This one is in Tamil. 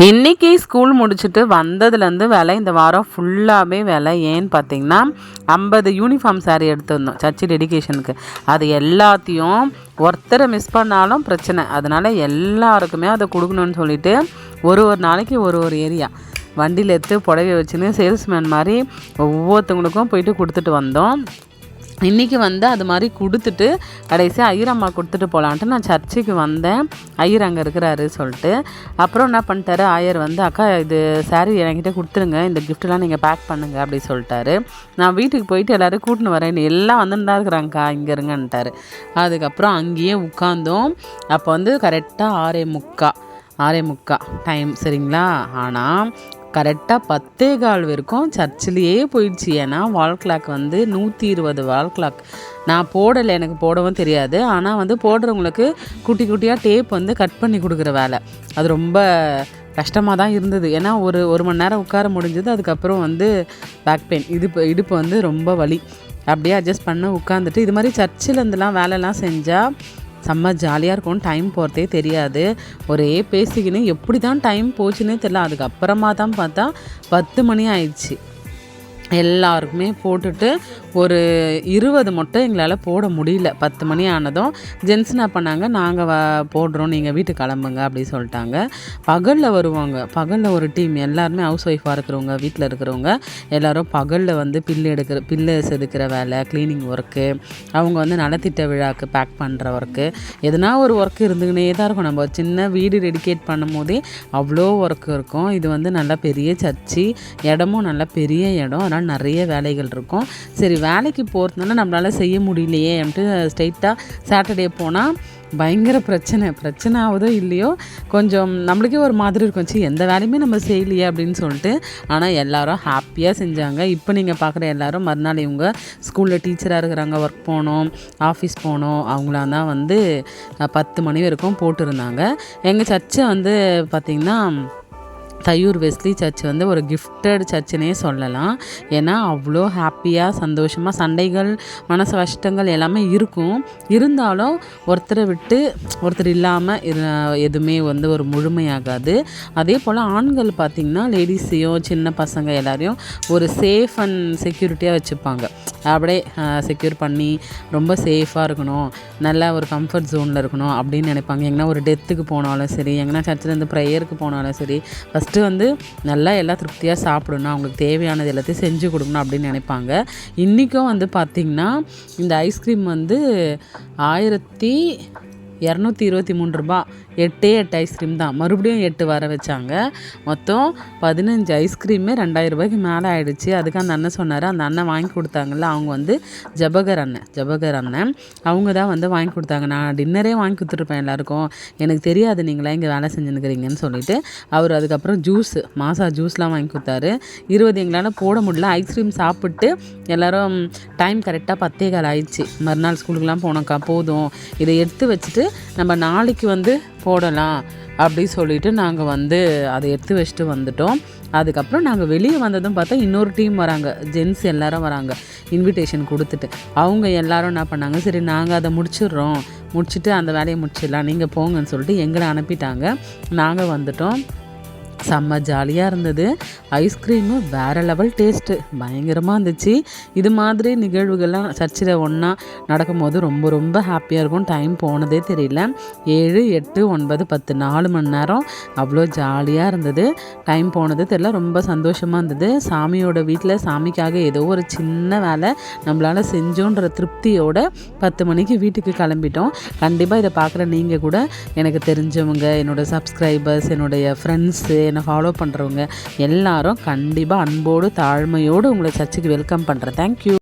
இன்றைக்கி ஸ்கூல் முடிச்சுட்டு வந்ததுலேருந்து வேலை இந்த வாரம் ஃபுல்லாகவே வேலை. ஏன்னு பார்த்திங்கன்னா 50 யூனிஃபார்ம் சாரீ எடுத்துருந்தோம் சர்ச்சு டெடிகேஷனுக்கு. அது எல்லாத்தையும் ஒருத்தரை மிஸ் பண்ணாலும் பிரச்சனை, அதனால் எல்லாருக்குமே அதை கொடுக்கணும்னு சொல்லிவிட்டு ஒரு நாளைக்கு ஒரு ஏரியா வண்டியில் எடுத்து புடவை வச்சுன்னு சேல்ஸ்மேன் மாதிரி ஒவ்வொருத்தவங்களுக்கும் போயிட்டு கொடுத்துட்டு வந்தோம். இன்றைக்கி அது மாதிரி கொடுத்துட்டு கடைசியாக ஐயர் அம்மா கொடுத்துட்டு போகலான்ட்டு நான் சர்ச்சுக்கு வந்தேன். ஐயர் அங்கே இருக்கிறாரு சொல்லிட்டு. அப்புறம் என்ன பண்ணிட்டாரு ஆயர் அக்கா இது சாரீ என்கிட்ட கொடுத்துருங்க, இந்த கிஃப்ட்லாம் நீங்கள் பேக் பண்ணுங்கள் அப்படி சொல்லிட்டாரு. நான் வீட்டுக்கு போயிட்டு எல்லோரும் கூட்டின்னு வரேன், எல்லாம் வந்துன்னு தான் இருக்கிறாங்க்கா இங்கே இருங்கன்ட்டார். அதுக்கப்புறம் அங்கேயே உட்காந்தோம். அப்போ கரெக்டாக 6:45 டைம் சரிங்களா. ஆனால் கரெக்டாக 10:15 வரைக்கும் சர்ச்சிலேயே போயிடுச்சு. ஏன்னா வால் கிளாக் 120 வால் கிளாக் நான் போடலை, எனக்கு போடவும் தெரியாது. ஆனால் போடுறவங்களுக்கு குட்டி குட்டியாக டேப் கட் பண்ணி கொடுக்குற வேலை, அது ரொம்ப கஷ்டமாக தான் இருந்தது. ஏன்னா ஒரு மணி நேரம் உட்கார முடிஞ்சது. அதுக்கப்புறம் பேக் பெயின், இடுப்பு ரொம்ப வலி. அப்படியே அட்ஜஸ்ட் பண்ண உட்காந்துட்டு இது மாதிரி சர்ச்சில் இருந்தெல்லாம் வேலைலாம் செஞ்சால் செம்ம ஜாலியாக இருக்கும். டைம் போகிறதே தெரியாது. ஒரே பேசிக்கின்னு எப்படி தான் டைம் போச்சுன்னே தெரியல. அதுக்கப்புறமா தான் பார்த்தா 10 மணி ஆயிடுச்சு. எல்லாருக்குமே போட்டுட்டு ஒரு 20 மட்டும் எங்களால் போட முடியல. 10 மணி ஆனதும் ஜென்ஸ் என்ன பண்ணாங்க, நாங்கள் போடுறோம் நீங்கள் வீட்டுக்கு கிளம்புங்க அப்படி சொல்லிட்டாங்க. பகலில் வருவாங்க, பகலில் ஒரு டீம் எல்லாருமே ஹவுஸ் ஒய்ஃபாக இருக்கிறவங்க, வீட்டில் இருக்கிறவங்க எல்லோரும் பகலில் பில்லு செதுக்கிற வேலை, க்ளீனிங் ஒர்க்கு, அவங்க நலத்திட்ட விழாக்கு பேக் பண்ணுற ஒர்க்கு, எதனா ஒரு ஒர்க் இருந்துக்கினே தான் இருக்கும். நம்ம சின்ன வீடு டெடிகேட் பண்ணும் போதே அவ்வளோ ஒர்க் இருக்கும். இது நல்லா பெரிய சர்ச்சு, இடமும் நல்லா பெரிய இடம், அதனால் நிறைய வேலைகள் இருக்கும். சரி வேலைக்கு போகிறதுனால நம்மளால் செய்ய முடியலையே அப்படின்ட்டு ஸ்ட்ரைட்டாக சாட்டர்டே போனால் பயங்கர பிரச்சனை ஆகுதோ இல்லையோ கொஞ்சம் நம்மளுக்கே ஒரு மாதிரி இருக்கும், எந்த வேலையுமே நம்ம செய்யலையே அப்படின்னு சொல்லிட்டு. ஆனால் எல்லாரும் ஹாப்பியாக செஞ்சாங்க. இப்போ நீங்கள் பார்க்குற எல்லாரும் மறுநாள் இவங்க ஸ்கூலில் டீச்சராக இருக்கிறாங்க, ஒர்க் போகணும், ஆஃபீஸ் போகணும், அவங்களாம் தான் 10 மணி வரைக்கும் போட்டிருந்தாங்க. எங்கள் சர்ச்சை பார்த்திங்கன்னா தையூர் வெஸ்லி சர்ச் ஒரு கிஃப்டட் சர்ச்சுனே சொல்லலாம். ஏன்னா அவ்வளோ ஹாப்பியாக சந்தோஷமாக, சண்டைகள் மனசு கஷ்டங்கள் எல்லாமே இருக்கும். இருந்தாலும் ஒருத்தரை விட்டு ஒருத்தர் இல்லாமல் எதுவுமே ஒரு முழுமையாகாது. அதே போல் ஆண்கள் பார்த்திங்கன்னா லேடிஸையும் சின்ன பசங்க எல்லாரையும் ஒரு சேஃப் அண்ட் செக்யூரிட்டியாக வச்சுப்பாங்க. அப்படியே செக்யூர் பண்ணி ரொம்ப சேஃபாக இருக்கணும், நல்லா ஒரு கம்ஃபர்ட் ஜோனில் இருக்கணும் அப்படின்னு நினைப்பாங்க. எங்கன்னா ஒரு டெத்துக்கு போனாலும் சரி, எங்கன்னா சர்ச்சில் ப்ரேயருக்கு போனாலும் சரி, ஃபஸ்ட்டு நல்லா எல்லாம் திருப்தியாக சாப்பிடணும், அவங்களுக்கு தேவையானது எல்லாத்தையும் செஞ்சு கொடுக்கணும் அப்படின்னு நினைப்பாங்க. இன்றைக்கும் பார்த்திங்கன்னா இந்த ஐஸ்கிரீம் 1223 ரூபா, 8 ஐஸ்கிரீம் தான், மறுபடியும் 8 வர வச்சாங்க. மொத்தம் 15 ஐஸ்கிரீமே 2000 ரூபாய்க்கு மேலே ஆகிடுச்சு. அதுக்கு அந்த அண்ணன் சொன்னார், அந்த அண்ணன் வாங்கி கொடுத்தாங்கல்ல, அவங்க ஜபகர் அண்ணன் அவங்க தான் வாங்கி கொடுத்தாங்க. நான் டின்னரே வாங்கி கொடுத்துருப்பேன் எல்லாருக்கும், எனக்கு தெரியாது நீங்களாம் இங்கே வேலை செஞ்சுன்னுக்கிறீங்கன்னு சொல்லிட்டு. அவர் அதுக்கப்புறம் மாசா ஜூஸ்லாம் வாங்கி கொடுத்தாரு. 20 எங்களால் போட முடியல. ஐஸ்கிரீம் சாப்பிட்டு எல்லோரும் டைம் கரெக்டாக 10:15 ஆயிடுச்சு. மறுநாள் ஸ்கூலுக்குலாம் போனோக்கா, போதும் இதை எடுத்து வச்சுட்டு நம்ம நாளைக்கு போடலாம் அப்படி சொல்லிவிட்டு நாங்கள் அதை எடுத்து வச்சுட்டு வந்துட்டோம். அதுக்கப்புறம் நாங்கள் வெளியே வந்ததும் பார்த்தா இன்னொரு டீம் வராங்க, ஜென்ஸ் எல்லாரும் வராங்க இன்விடேஷன் கொடுத்துட்டு. அவங்க எல்லாரும் என்ன பண்ணாங்க, சரி நாங்கள் அதை முடிச்சுட்டு அந்த வேலையை முடிச்சிடலாம், நீங்கள் போங்கன்னு சொல்லிட்டு எங்களை அனுப்பிட்டாங்க. நாங்கள் வந்துட்டோம். செம்ம ஜாலியாக இருந்தது. ஐஸ்கிரீமு வேறு லெவல் டேஸ்ட்டு, பயங்கரமாக இருந்துச்சு. இது மாதிரி நிகழ்வுகள்லாம் சர்ச்சில் ஒன்றா நடக்கும்போது ரொம்ப ரொம்ப ஹாப்பியாக இருக்கும். டைம் போனதே தெரியல. 7, 8, 9, 10 4 மணி நேரம் அவ்வளோ ஜாலியாக இருந்தது. டைம் போனது தெரியல, ரொம்ப சந்தோஷமாக இருந்தது. சாமியோட வீட்டில் சாமிக்காக ஏதோ ஒரு சின்ன வேலை நம்மளால் செஞ்சோன்ற திருப்தியோட 10 மணிக்கு வீட்டுக்கு கிளம்பிட்டோம். கண்டிப்பாக இதை பார்க்குற நீங்கள் கூட, எனக்கு தெரிஞ்சவங்க, என்னோடய சப்ஸ்கிரைபர்ஸ், என்னுடைய ஃப்ரெண்ட்ஸு, என்னை ஃபாலோ பண்ணுறவங்க எல்லாரும் கண்டிப்பாக அன்போடு தாழ்மையோடு உங்களை சர்ச்சுக்கு வெல்கம் பண்ணுறேன். தேங்க்யூ.